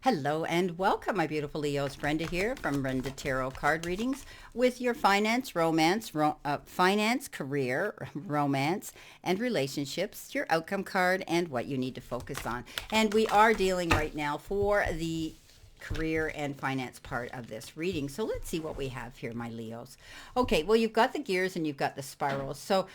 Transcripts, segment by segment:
Hello and welcome, my beautiful Leos. Brenda here from Brenda Tarot Card Readings with your finance, career, romance, and relationships, your outcome card, and what you need to focus on. And we are dealing right now for the career and finance part of this reading. So let's see what we have here, my Leos. Okay, well, you've got the gears and you've got the spirals. So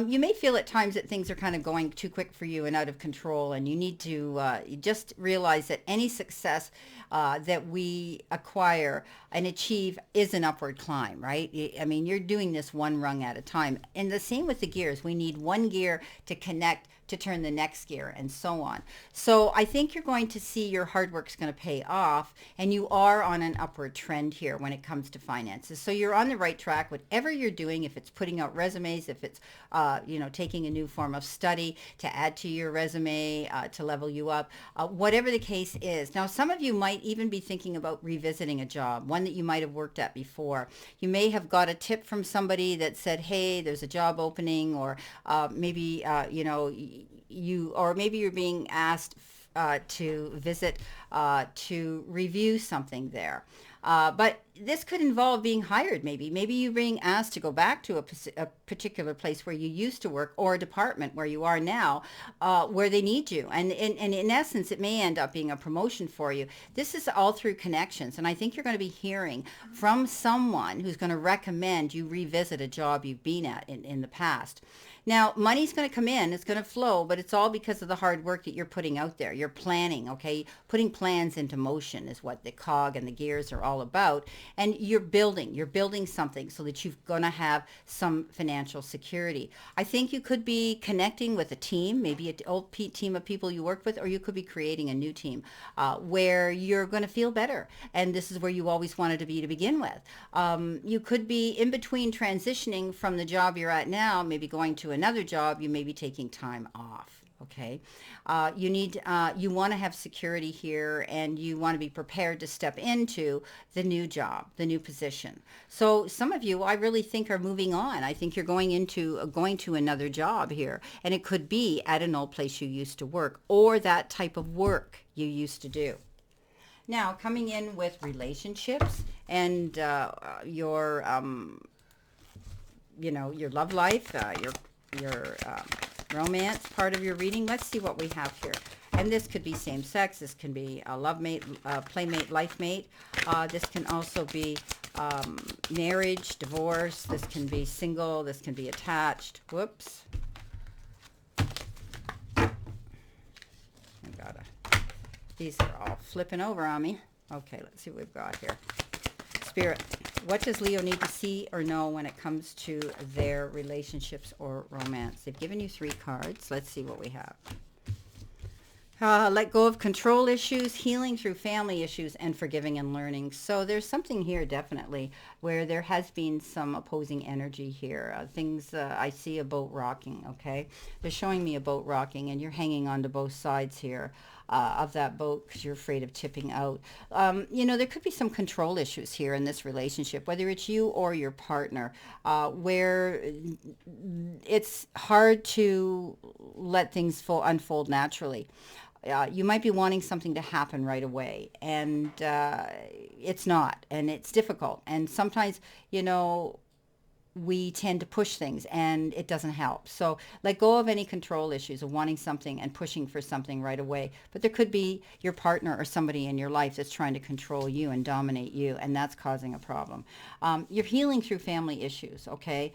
you may feel at times that things are kind of going too quick for you and out of control, and you need to you just realize that any success that we acquire and achieve is an upward climb, right? I mean, you're doing this one rung at a time. And the same with the gears. We need one gear to connect to turn the next gear and so on. So I think you're going to see your hard work's going to pay off, and you are on an upward trend here when it comes to finances. So you're on the right track, whatever you're doing, if it's putting out resumes, if it's, taking a new form of study to add to your resume, to level you up, whatever the case is. Now, some of you might even be thinking about revisiting a job, one that you might have worked at before. You may have got a tip from somebody that said, hey, there's a job opening, or maybe, or maybe you're being asked to visit, to review something there. But this could involve being hired, maybe. Maybe you're being asked to go back to a particular place where you used to work, or a department where you are now, where they need you. And in essence, it may end up being a promotion for you. This is all through connections. And I think you're going to be hearing from someone who's going to recommend you revisit a job you've been at in the past. Now, money's going to come in, it's going to flow, but it's all because of the hard work that you're putting out there. You're planning, okay? Putting plans into motion is what the cog and the gears are all about. And you're building something so that you're going to have some financial security. I think you could be connecting with a team, maybe an old team of people you worked with, or you could be creating a new team where you're going to feel better. And this is where you always wanted to be to begin with. You could be in between transitioning from the job you're at now, maybe going to another job. You may be taking time off. Okay. You want to have security here, and you want to be prepared to step into the new job, the new position. So some of you, I really think, are moving on. I think you're going to another job here, and it could be at an old place you used to work, or that type of work you used to do. Now, coming in with relationships and your love life, your romance part of your reading. Let's see what we have here. And this could be same sex. This can be a love mate, playmate, life mate. This can also be marriage, divorce. This can be single. This can be attached. Whoops. These are all flipping over on me. Okay, let's see what we've got here. Spirit, what does Leo need to see or know when it comes to their relationships or romance? They've given you 3 cards. Let's see what we have. Let go of control issues, healing through family issues, and forgiving and learning. So there's something here definitely where there has been some opposing energy here. I see a boat rocking, okay? They're showing me a boat rocking, and you're hanging on to both sides here of that boat because you're afraid of tipping out. There could be some control issues here in this relationship, whether it's you or your partner, where it's hard to let things unfold naturally. You might be wanting something to happen right away, and it's not, and it's difficult. And sometimes, we tend to push things, and it doesn't help. So let go of any control issues of wanting something and pushing for something right away. But there could be your partner or somebody in your life that's trying to control you and dominate you, and that's causing a problem. You're healing through family issues, okay?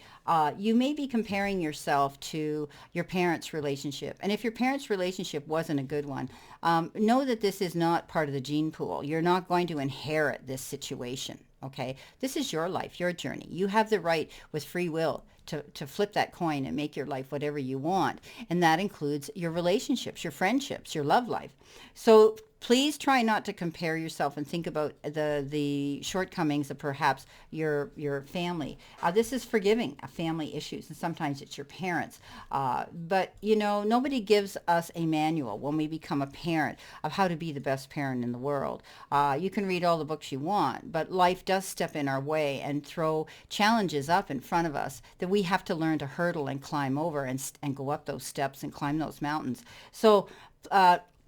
You may be comparing yourself to your parents' relationship. And if your parents' relationship wasn't a good one, know that this is not part of the gene pool. You're not going to inherit this situation. Okay, this is your life, your journey. You have the right with free will to flip that coin and make your life whatever you want. And that includes your relationships, your friendships, your love life. So please try not to compare yourself and think about the shortcomings of perhaps your family. This is forgiving family issues, and sometimes it's your parents. But nobody gives us a manual when we become a parent of how to be the best parent in the world. You can read all the books you want, but life does step in our way and throw challenges up in front of us that we have to learn to hurdle and climb over and go up those steps and climb those mountains. So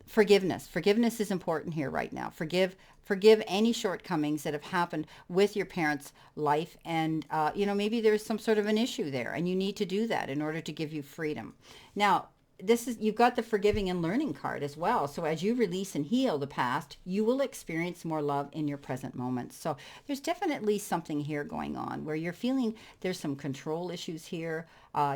Forgiveness. Forgiveness is important here right now. Forgive any shortcomings that have happened with your parents' life, and maybe there's some sort of an issue there, and you need to do that in order to give you freedom. Now, you've got the forgiving and learning card as well. So as you release and heal the past, you will experience more love in your present moments. So there's definitely something here going on where you're feeling there's some control issues here.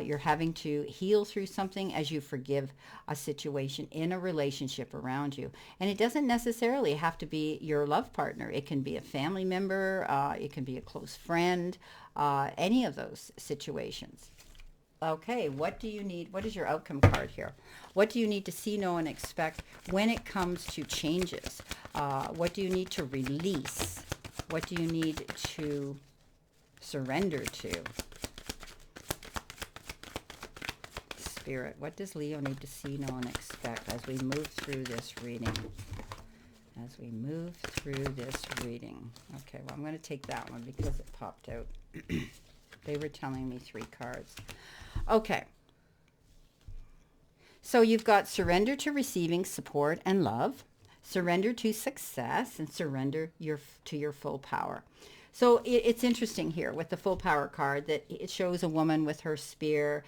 You're having to heal through something as you forgive a situation in a relationship around you. And it doesn't necessarily have to be your love partner. It can be a family member. It can be a close friend. Any of those situations. Okay, what do you need? What is your outcome card here? What do you need to see, know, and expect when it comes to changes? What do you need to release? What do you need to surrender to? Spirit, what does Leo need to see, know, and expect as we move through this reading? As we move through this reading. Okay, well, I'm going to take that one because it popped out. They were telling me 3 cards. Okay. So you've got surrender to receiving support and love, surrender to success, and surrender to your full power. So it's interesting here with the full power card that it shows a woman with her spear.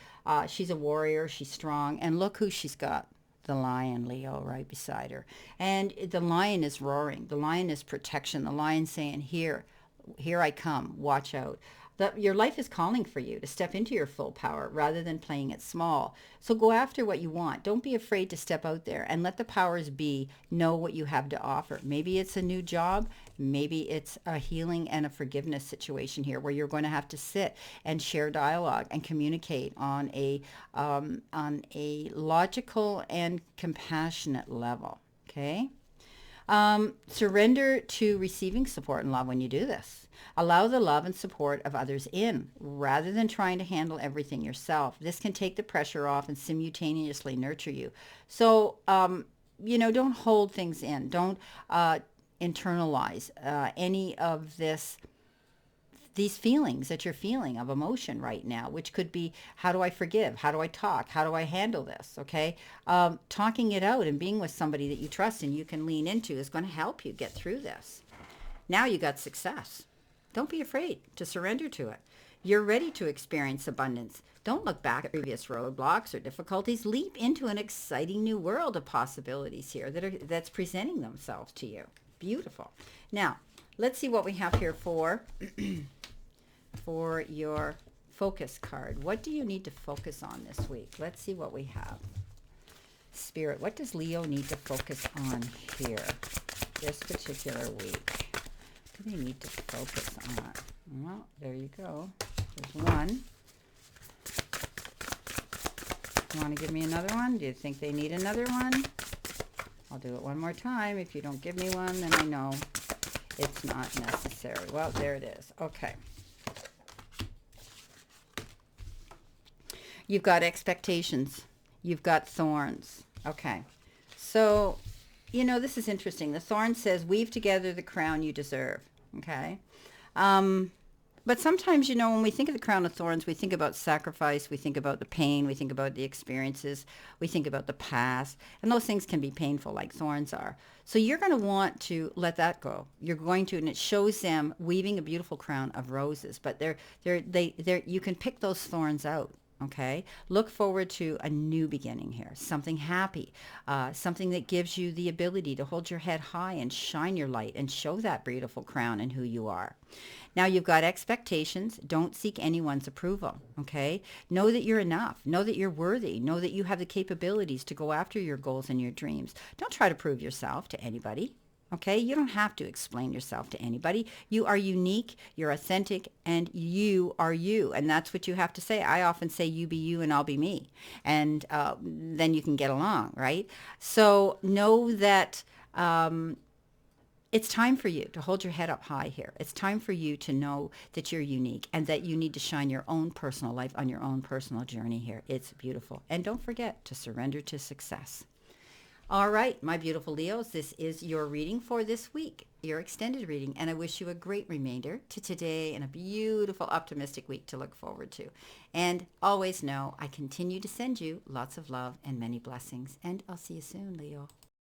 She's a warrior. She's strong. And look who she's got. The lion, Leo, right beside her. And the lion is roaring. The lion is protection. The lion saying, here I come. Watch out. Your life is calling for you to step into your full power rather than playing it small. So go after what you want. Don't be afraid to step out there and let the powers be know what you have to offer. Maybe it's a new job. Maybe it's a healing and a forgiveness situation here where you're going to have to sit and share dialogue and communicate on a logical and compassionate level. Okay? Surrender to receiving support and love when you do this. Allow the love and support of others in rather than trying to handle everything yourself. This can take the pressure off and simultaneously nurture you. So, don't hold things in. Don't internalize any of these feelings that you're feeling of emotion right now, which could be, how do I forgive? How do I talk? How do I handle this? Okay. Talking it out and being with somebody that you trust and you can lean into is going to help you get through this. Now you got success. Don't be afraid to surrender to it. You're ready to experience abundance. Don't look back at previous roadblocks or difficulties. Leap into an exciting new world of possibilities here that's presenting themselves to you. Beautiful. Now, let's see what we have here for your focus card. What do you need to focus on this week? Let's see what we have. Spirit, what does Leo need to focus on here this particular week? What do they need to focus on? Well, there you go. There's one. You want to give me another one? Do you think they need another one? I'll do it one more time. If you don't give me one, then I know it's not necessary. Well, there it is. Okay. You've got expectations. You've got thorns. Okay. So, this is interesting. The thorn says, weave together the crown you deserve. Okay. But sometimes, when we think of the crown of thorns, we think about sacrifice, we think about the pain, we think about the experiences, we think about the past, and those things can be painful like thorns are. So you're going to want to let that go. You're going to, and it shows them weaving a beautiful crown of roses, but you can pick those thorns out. Okay, look forward to a new beginning here, something happy, something that gives you the ability to hold your head high and shine your light and show that beautiful crown and who you are. Now you've got expectations. Don't seek anyone's approval. Okay, know that you're enough. Know that you're worthy. Know that you have the capabilities to go after your goals and your dreams. Don't try to prove yourself to anybody. Okay, you don't have to explain yourself to anybody. You are unique, you're authentic, and you are you. And that's what you have to say. I often say, you be you and I'll be me. And then you can get along, right? So know that it's time for you to hold your head up high here. It's time for you to know that you're unique and that you need to shine your own personal life on your own personal journey here. It's beautiful. And don't forget to surrender to success. All right, my beautiful Leos, this is your reading for this week, your extended reading, and I wish you a great remainder to today and a beautiful, optimistic week to look forward to. And always know I continue to send you lots of love and many blessings, and I'll see you soon, Leo.